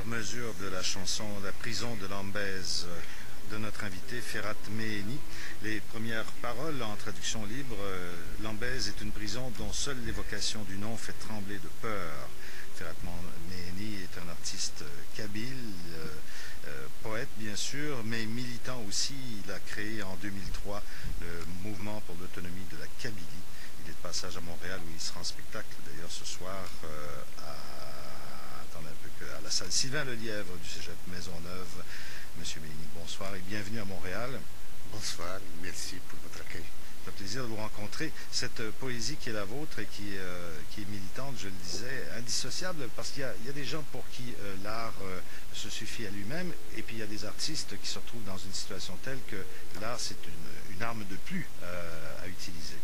première mesure de la chanson La prison de Lambèse de notre invité Ferhat Meheni. Les premières paroles en traduction libre, Lambèse est une prison dont seule l'évocation du nom fait trembler de peur. Ferhat Meheni est un artiste kabyle, poète bien sûr, mais militant aussi. Il a créé en 2003 le mouvement pour l'autonomie de la Kabylie. Il est de passage à Montréal où il sera en spectacle d'ailleurs ce soir à la salle Sylvain Lelièvre du Cégep Maisonneuve. Monsieur Meheni, bonsoir et bienvenue à Montréal. Bonsoir, merci pour votre accueil. C'est un plaisir de vous rencontrer. Cette poésie qui est la vôtre et qui est militante, je le disais, indissociable, parce qu'il y a des gens pour qui l'art se suffit à lui-même, et puis il y a des artistes qui se retrouvent dans une situation telle que l'art, c'est une arme de plus à utiliser.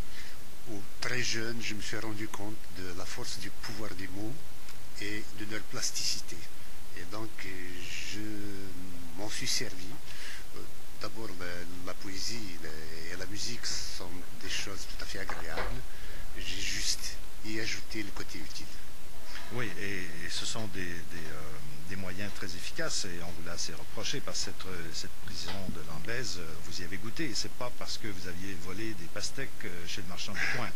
Très jeune, je me suis rendu compte de la force du pouvoir des mots et de leur plasticité. Et donc, je m'en suis servi. D'abord, la poésie et la musique sont des choses tout à fait agréables. J'ai juste y ajouté le côté utile. Oui, et ce sont des moyens très efficaces, et on vous l'a assez reproché par cette prison de Lambèse. Vous y avez goûté, et c'est pas parce que vous aviez volé des pastèques chez le marchand du coin.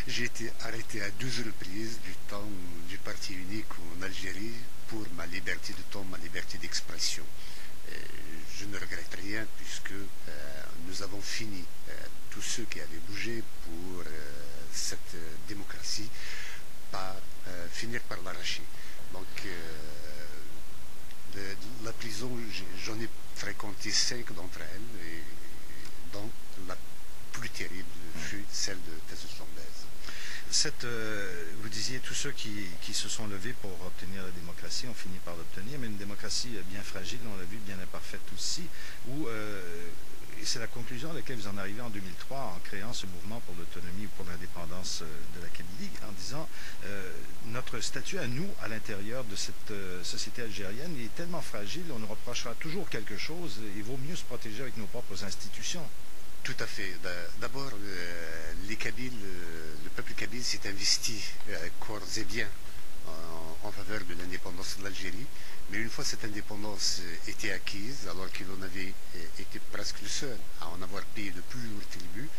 J'ai été arrêté à 12 reprises du temps du parti unique en Algérie pour ma liberté de ton, ma liberté d'expression. Je ne regrette rien puisque nous avons fini, tous ceux qui avaient bougé pour cette démocratie, par finir par l'arracher. Donc la prison, j'en ai fréquenté 5 d'entre elles, et donc la plus terrible fut celle de Lambèse. Vous disiez tous ceux qui se sont levés pour obtenir la démocratie ont fini par l'obtenir, mais une démocratie bien fragile, on l'a vu, bien imparfaite aussi, où c'est la conclusion à laquelle vous en arrivez en 2003 en créant ce mouvement pour l'autonomie ou pour l'indépendance de la Kabylie, en disant notre statut à nous, à l'intérieur de cette société algérienne, est tellement fragile, on nous reprochera toujours quelque chose, il vaut mieux se protéger avec nos propres institutions. Tout à fait. D'abord, les Kabyles, le peuple kabyle s'est investi corps et biens en faveur de l'indépendance de l'Algérie. Mais une fois cette indépendance était acquise, alors qu'il en avait été presque le seul à en avoir payé le plus lourd tribut,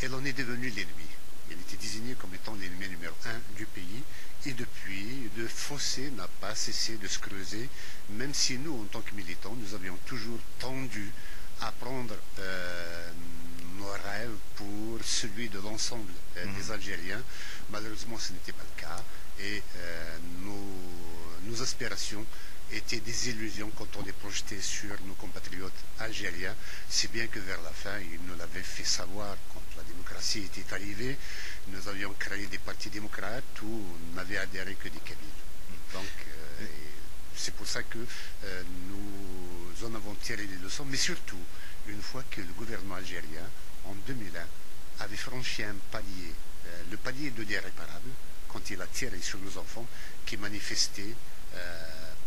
elle en est devenue l'ennemi. Elle était désignée comme étant l'ennemi numéro 1 du pays. Et depuis, le fossé n'a pas cessé de se creuser, même si nous, en tant que militants, nous avions toujours tendu à prendre nos rêves pour celui de l'ensemble des Algériens. Malheureusement, ce n'était pas le cas. Et nos aspirations étaient des illusions quand on les projetait sur nos compatriotes algériens, si bien que vers la fin, ils nous l'avaient fait savoir quand la démocratie était arrivée. Nous avions créé des partis démocrates où n'avaient adhéré que des Kabyles. Donc, c'est pour ça que nous en avons tiré les leçons, mais surtout, une fois que le gouvernement algérien, en 2001, avait franchi un palier, le palier de l'irréparable, quand il a tiré sur nos enfants qui manifestaient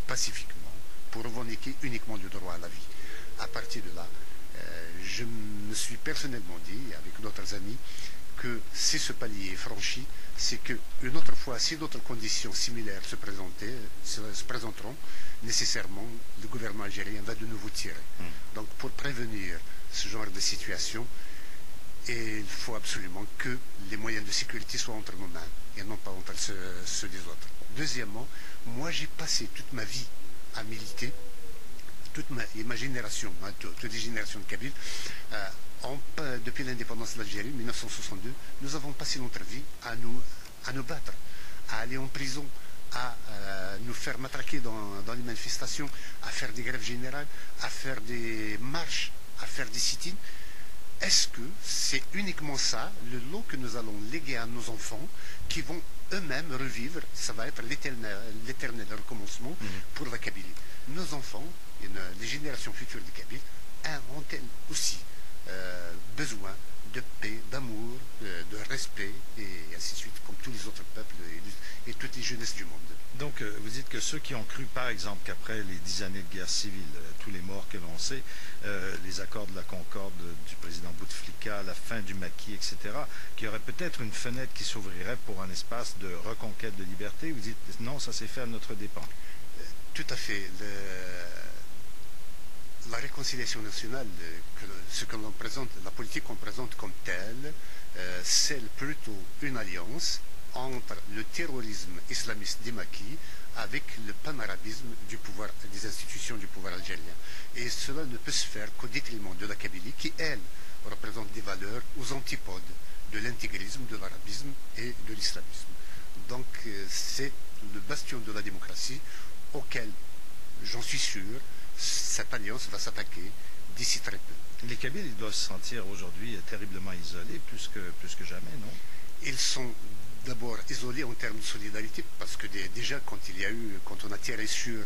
pacifiquement pour revendiquer uniquement le droit à la vie. À partir de là, je me suis personnellement dit, avec d'autres amis, que si ce palier est franchi, c'est qu'une autre fois, si d'autres conditions similaires se présenteront, nécessairement, le gouvernement algérien va de nouveau tirer. Donc, pour prévenir ce genre de situation, il faut absolument que les moyens de sécurité soient entre nos mains et non pas entre ceux des autres. Deuxièmement, moi j'ai passé toute ma vie à militer, ma génération, toutes les générations de Kabyles, depuis l'indépendance de l'Algérie, 1962, nous avons passé notre vie à nous battre, à aller en prison, à nous faire matraquer dans les manifestations, à faire des grèves générales, à faire des marches, à faire des sit-ins. Est-ce que c'est uniquement ça, le lot que nous allons léguer à nos enfants, qui vont eux-mêmes revivre, ça va être l'éternel recommencement pour la Kabylie. Nos enfants, et les générations futures des Kabyles, ont-elles aussi besoin de paix, d'amour, de respect, et ainsi de suite, comme tous les autres peuples et toutes les jeunesses du monde. Donc, vous dites que ceux qui ont cru, par exemple, qu'après les 10 années de guerre civile, tous les morts que l'on sait, les accords de la Concorde du président Bouteflika, la fin du maquis, etc., qu'il y aurait peut-être une fenêtre qui s'ouvrirait pour un espace de reconquête de liberté, vous dites non, ça s'est fait à notre dépens. Tout à fait. La réconciliation nationale, ce que l'on présente, la politique qu'on présente comme telle, c'est plutôt une alliance entre le terrorisme islamiste des maquis avec le panarabisme du pouvoir, des institutions du pouvoir algérien. Et cela ne peut se faire qu'au détriment de la Kabylie qui, elle, représente des valeurs aux antipodes de l'intégrisme, de l'arabisme et de l'islamisme. Donc c'est le bastion de la démocratie auquel, j'en suis sûr, cette alliance va s'attaquer d'ici très peu. Les Kabyles, ils doivent se sentir aujourd'hui terriblement isolés, plus que jamais, non? Ils sont d'abord isolés en termes de solidarité, parce que déjà quand on a tiré sur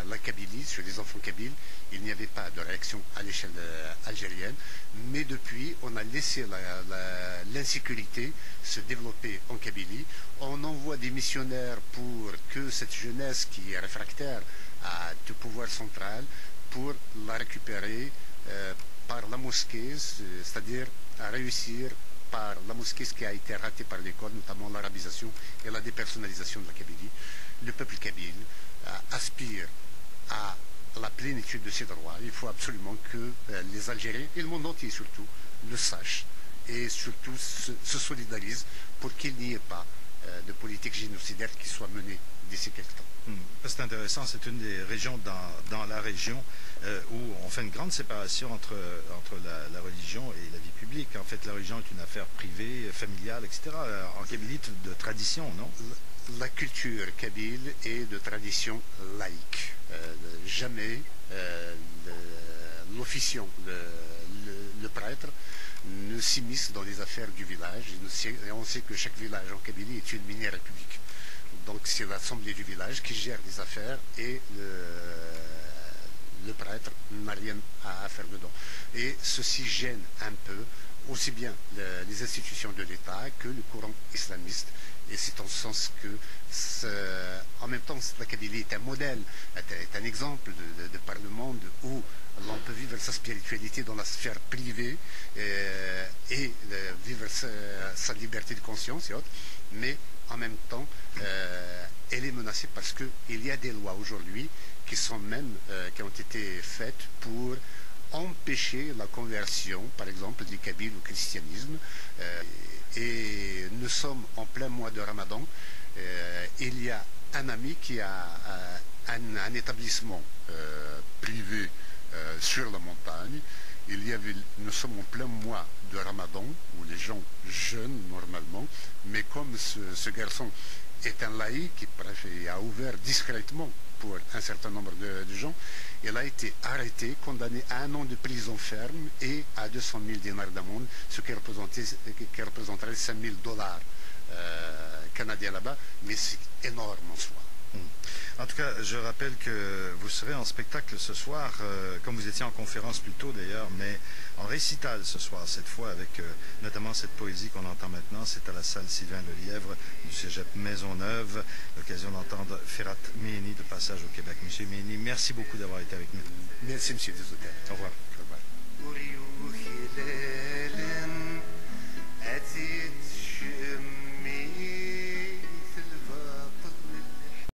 la Kabylie, sur les enfants kabyles, il n'y avait pas de réaction à l'échelle algérienne, mais depuis, on a laissé l'insécurité se développer en Kabylie. On envoie des missionnaires pour que cette jeunesse qui est réfractaire à tout pouvoir central, pour la récupérer par la mosquée, c'est-à-dire à réussir par la mosquée, ce qui a été raté par l'école, notamment l'arabisation et la dépersonnalisation de la Kabylie. Le peuple kabyle aspire à la plénitude de ses droits. Il faut absolument que les Algériens, et le monde entier surtout, le sachent et surtout se solidarisent pour qu'il n'y ait pas de politique génocidaire qui soit menée d'ici quelque temps. C'est intéressant, c'est une des régions dans la région où on fait une grande séparation entre la religion et la vie publique. En fait, la religion est une affaire privée, familiale, etc. En Kabylie, de tradition, non? La culture kabyle est de tradition laïque. Jamais l'officiant, le prêtre, ne s'immisce dans les affaires du village. Et on sait que chaque village en Kabylie est une mini-république. Donc c'est l'assemblée du village qui gère les affaires et le prêtre n'a rien à faire dedans. Et ceci gêne un peu aussi bien les institutions de l'État que le courant islamiste. Et c'est en ce sens que, en même temps, la Kabylie est un modèle, est un exemple de par le monde où l'on peut vivre sa spiritualité dans la sphère privée et vivre sa liberté de conscience et autres, mais en même temps, elle est menacée parce qu'il y a des lois aujourd'hui qui qui ont été faites pour empêcher la conversion, par exemple, des Kabyles au christianisme. Et nous sommes en plein mois de Ramadan. Il y a un ami qui a un établissement privé sur la montagne. Nous sommes en plein mois de Ramadan, où les gens jeûnent normalement, mais comme ce garçon est un laïc qui a ouvert discrètement pour un certain nombre de gens, il a été arrêté, condamné à 1 an de prison ferme et à 200 000 dinars d'amende, ce qui représenterait 5 000 dollars canadiens là-bas, mais c'est énorme en soi. En tout cas, je rappelle que vous serez en spectacle ce soir, comme vous étiez en conférence plus tôt d'ailleurs, mais en récital ce soir, cette fois avec notamment cette poésie qu'on entend maintenant. C'est à la salle Sylvain Lelièvre du Cégep Maisonneuve, l'occasion d'entendre Ferhat Meheni de passage au Québec. Monsieur Meheni, merci beaucoup d'avoir été avec nous. Merci, monsieur Desautels. Au revoir.